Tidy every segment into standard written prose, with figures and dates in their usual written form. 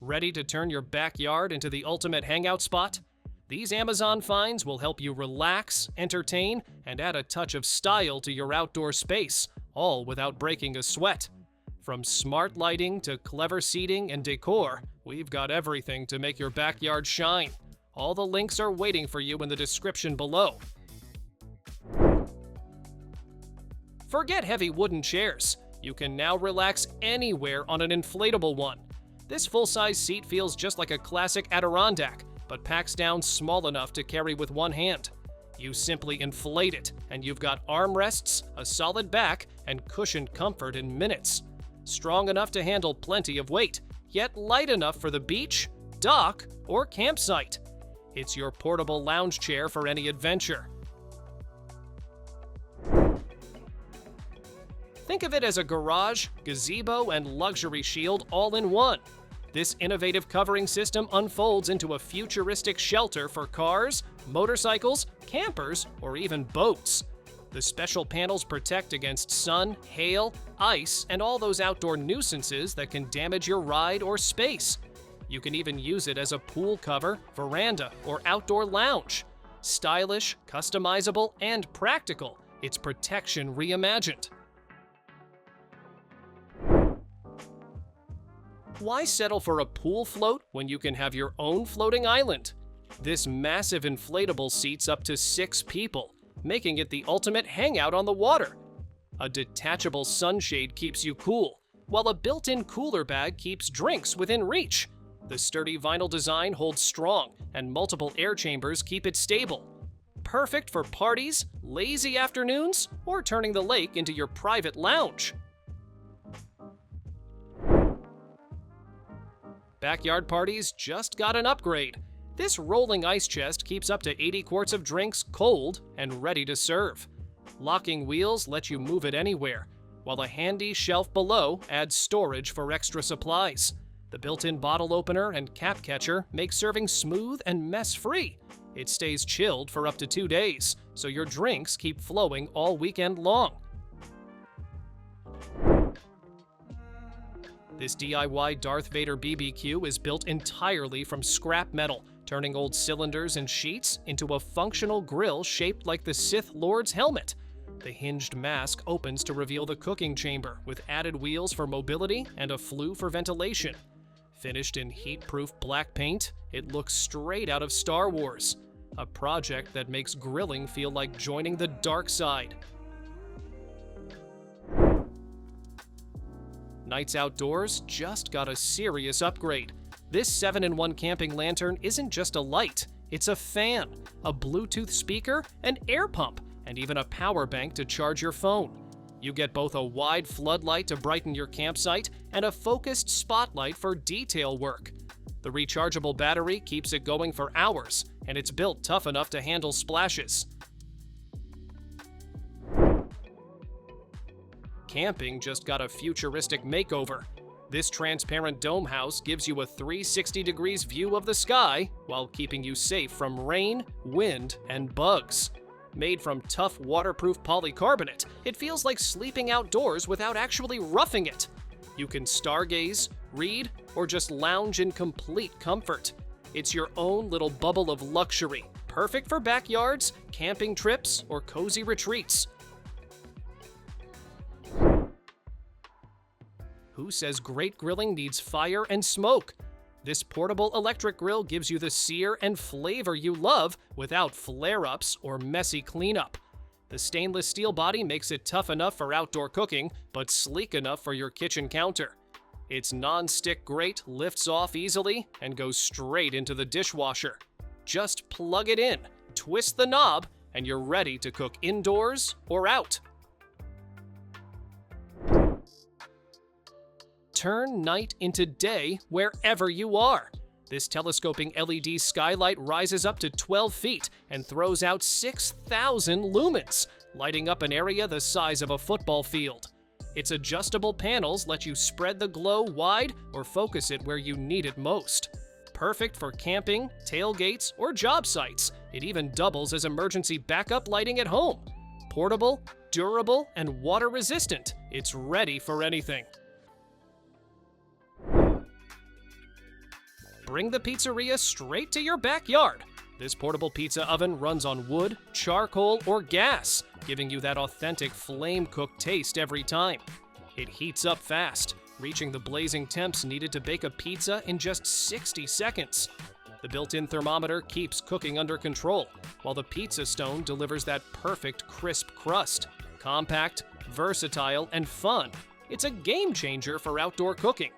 Ready to turn your backyard into the ultimate hangout spot? These Amazon finds will help you relax, entertain, and add a touch of style to your outdoor space, all without breaking a sweat. From smart lighting to clever seating and decor, we've got everything to make your backyard shine. All the links are waiting for you in the description below. Forget heavy wooden chairs. You can now relax anywhere on an inflatable one. This full-size seat feels just like a classic Adirondack, but packs down small enough to carry with one hand. You simply inflate it, and you've got armrests, a solid back, and cushioned comfort in minutes. Strong enough to handle plenty of weight, yet light enough for the beach, dock, or campsite. It's your portable lounge chair for any adventure. Think of it as a garage, gazebo, and luxury shield all in one. This innovative covering system unfolds into a futuristic shelter for cars, motorcycles, campers, or even boats. The special panels protect against sun, hail, ice, and all those outdoor nuisances that can damage your ride or space. You can even use it as a pool cover, veranda, or outdoor lounge. Stylish, customizable, and practical, it's protection reimagined. Why settle for a pool float when you can have your own floating island? This massive inflatable seats up to 6 people, making it the ultimate hangout on the water. A detachable sunshade keeps you cool, while a built-in cooler bag keeps drinks within reach. The sturdy vinyl design holds strong, and multiple air chambers keep it stable. Perfect for parties, lazy afternoons, or turning the lake into your private lounge. Backyard parties just got an upgrade. This rolling ice chest keeps up to 80 quarts of drinks cold and ready to serve. Locking wheels let you move it anywhere, while a handy shelf below adds storage for extra supplies. The built-in bottle opener and cap catcher make serving smooth and mess-free. It stays chilled for up to 2 days, so your drinks keep flowing all weekend long. This DIY Darth Vader BBQ is built entirely from scrap metal, turning old cylinders and sheets into a functional grill shaped like the Sith Lord's helmet. The hinged mask opens to reveal the cooking chamber, with added wheels for mobility and a flue for ventilation. Finished in heat-proof black paint, it looks straight out of Star Wars, a project that makes grilling feel like joining the dark side. Nights outdoors just got a serious upgrade. This 7-in-1 camping lantern isn't just a light, it's a fan, a Bluetooth speaker, an air pump, and even a power bank to charge your phone. You get both a wide floodlight to brighten your campsite and a focused spotlight for detail work. The rechargeable battery keeps it going for hours, and it's built tough enough to handle splashes. Camping just got a futuristic makeover. This transparent dome house gives you a 360 degrees view of the sky while keeping you safe from rain, wind, and bugs. Made from tough waterproof polycarbonate, it feels like sleeping outdoors without actually roughing it. You can stargaze, read, or just lounge in complete comfort. It's your own little bubble of luxury, perfect for backyards, camping trips, or cozy retreats. Who says great grilling needs fire and smoke? This portable electric grill gives you the sear and flavor you love without flare-ups or messy cleanup. The stainless steel body makes it tough enough for outdoor cooking, but sleek enough for your kitchen counter. Its non-stick grate lifts off easily and goes straight into the dishwasher. Just plug it in, twist the knob, and you're ready to cook indoors or out. Turn night into day wherever you are. This telescoping LED skylight rises up to 12 feet and throws out 6,000 lumens, lighting up an area the size of a football field. Its adjustable panels let you spread the glow wide or focus it where you need it most. Perfect for camping, tailgates, or job sites. It even doubles as emergency backup lighting at home. Portable, durable, and water-resistant, it's ready for anything. bring the pizzeria straight to your backyard. This portable pizza oven runs on wood, charcoal, or gas, giving you that authentic flame-cooked taste every time. It heats up fast, reaching the blazing temps needed to bake a pizza in just 60 seconds. The built-in thermometer keeps cooking under control, while the pizza stone delivers that perfect crisp crust. Compact, versatile, and fun, it's a game changer for outdoor cooking.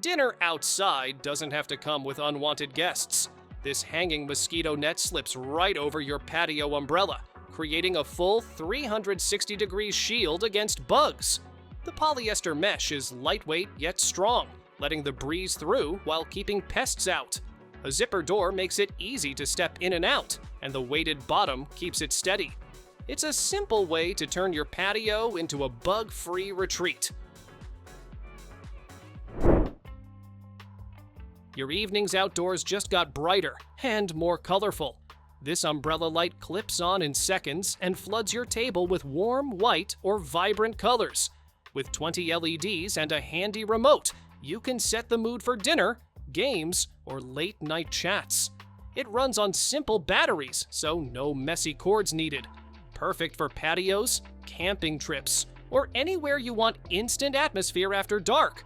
Dinner outside doesn't have to come with unwanted guests. This hanging mosquito net slips right over your patio umbrella, creating a full 360-degree shield against bugs. The polyester mesh is lightweight yet strong, letting the breeze through while keeping pests out. A zipper door makes it easy to step in and out, and the weighted bottom keeps it steady. It's a simple way to turn your patio into a bug-free retreat. Your evenings outdoors just got brighter and more colorful. This umbrella light clips on in seconds and floods your table with warm, white, or vibrant colors. With 20 LEDs and a handy remote, you can set the mood for dinner, games, or late-night chats. It runs on simple batteries, so no messy cords needed. Perfect for patios, camping trips, or anywhere you want instant atmosphere after dark.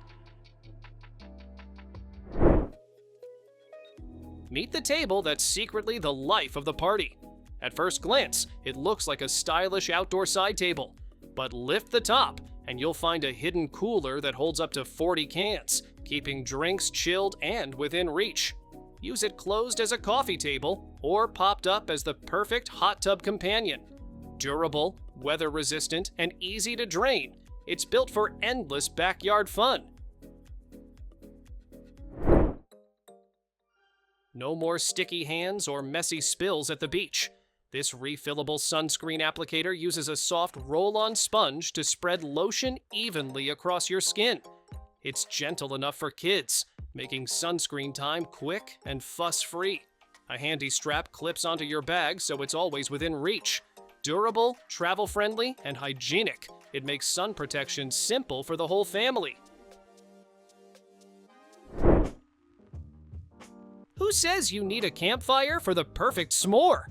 Meet the table that's secretly the life of the party. At first glance, it looks like a stylish outdoor side table. But lift the top, and you'll find a hidden cooler that holds up to 40 cans, keeping drinks chilled and within reach. Use it closed as a coffee table, or popped up as the perfect hot tub companion. Durable, weather-resistant, and easy to drain, it's built for endless backyard fun. No more sticky hands or messy spills at the beach. This refillable sunscreen applicator uses a soft roll-on sponge to spread lotion evenly across your skin. It's gentle enough for kids, making sunscreen time quick and fuss-free. A handy strap clips onto your bag so it's always within reach. Durable, travel-friendly, and hygienic, it makes sun protection simple for the whole family. Who says you need a campfire for the perfect s'more?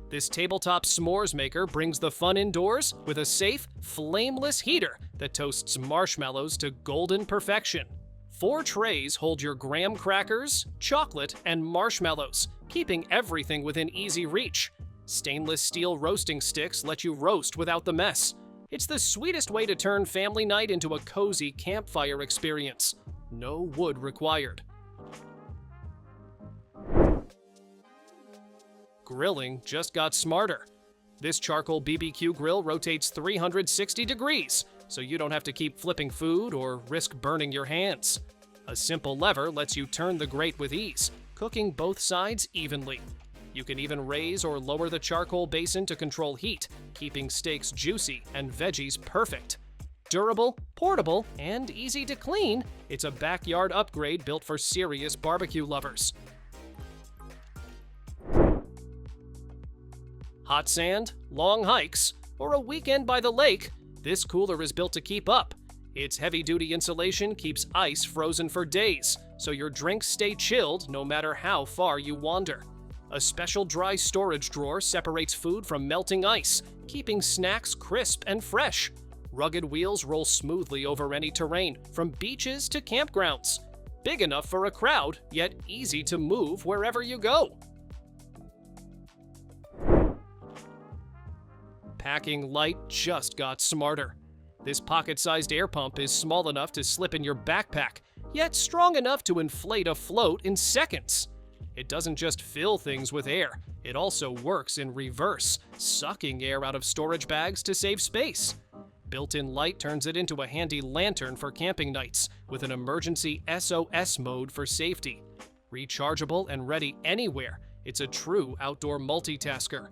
This tabletop s'mores maker brings the fun indoors with a safe, flameless heater that toasts marshmallows to golden perfection. 4 trays hold your graham crackers, chocolate, and marshmallows, keeping everything within easy reach. Stainless steel roasting sticks let you roast without the mess. It's the sweetest way to turn family night into a cozy campfire experience. No wood required. Grilling just got smarter. This charcoal BBQ grill rotates 360 degrees, so you don't have to keep flipping food or risk burning your hands. A simple lever lets you turn the grate with ease, cooking both sides evenly. You can even raise or lower the charcoal basin to control heat, keeping steaks juicy and veggies perfect. Durable, portable, and easy to clean, it's a backyard upgrade built for serious barbecue lovers. Hot sand, long hikes, or a weekend by the lake, this cooler is built to keep up. Its heavy-duty insulation keeps ice frozen for days, so your drinks stay chilled no matter how far you wander. A special dry storage drawer separates food from melting ice, keeping snacks crisp and fresh. Rugged wheels roll smoothly over any terrain, from beaches to campgrounds. Big enough for a crowd, yet easy to move wherever you go. Packing light just got smarter. This pocket-sized air pump is small enough to slip in your backpack, yet strong enough to inflate a float in seconds. It doesn't just fill things with air, it also works in reverse, sucking air out of storage bags to save space. Built-in light turns it into a handy lantern for camping nights, with an emergency SOS mode for safety. Rechargeable and ready anywhere, it's a true outdoor multitasker.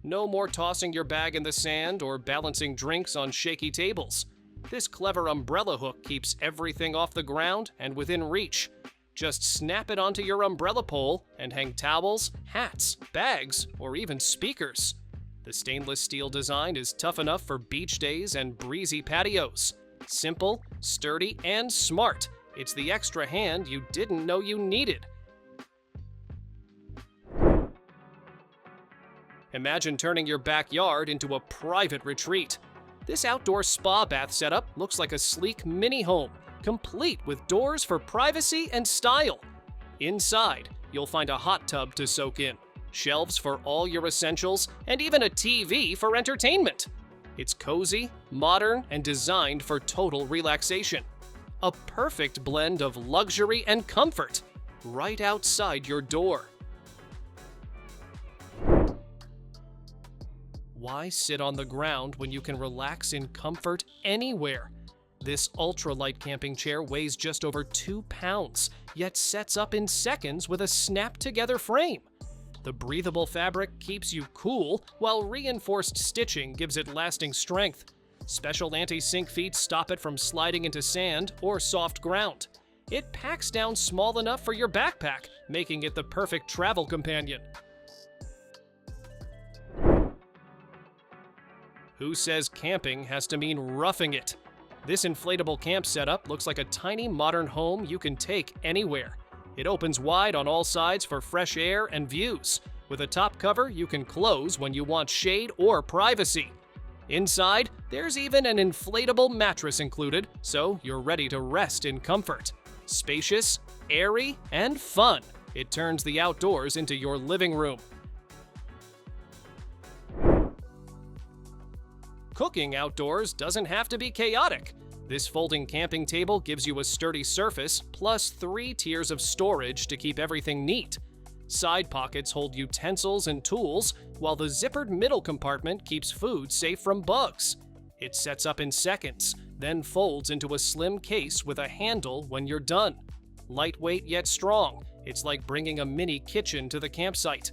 No more tossing your bag in the sand or balancing drinks on shaky tables. This clever umbrella hook keeps everything off the ground and within reach. Just snap it onto your umbrella pole and hang towels, hats, bags, or even speakers. The stainless steel design is tough enough for beach days and breezy patios. Simple, sturdy, and smart. It's the extra hand you didn't know you needed. Imagine turning your backyard into a private retreat. This outdoor spa bath setup looks like a sleek mini home, complete with doors for privacy and style. Inside, you'll find a hot tub to soak in, shelves for all your essentials, and even a TV for entertainment. It's cozy, modern, and designed for total relaxation. A perfect blend of luxury and comfort, right outside your door. Why sit on the ground when you can relax in comfort anywhere? This ultralight camping chair weighs just over 2 pounds, yet sets up in seconds with a snap-together frame. The breathable fabric keeps you cool, while reinforced stitching gives it lasting strength. Special anti-sink feet stop it from sliding into sand or soft ground. It packs down small enough for your backpack, making it the perfect travel companion. Who says camping has to mean roughing it? This inflatable camp setup looks like a tiny modern home you can take anywhere. It opens wide on all sides for fresh air and views. With a top cover you can close when you want shade or privacy. Inside, there's even an inflatable mattress included, so you're ready to rest in comfort. Spacious, airy, and fun. It turns the outdoors into your living room. Cooking outdoors doesn't have to be chaotic. This folding camping table gives you a sturdy surface, plus 3 tiers of storage to keep everything neat. Side pockets hold utensils and tools, while the zippered middle compartment keeps food safe from bugs. It sets up in seconds, then folds into a slim case with a handle when you're done. Lightweight yet strong, it's like bringing a mini kitchen to the campsite.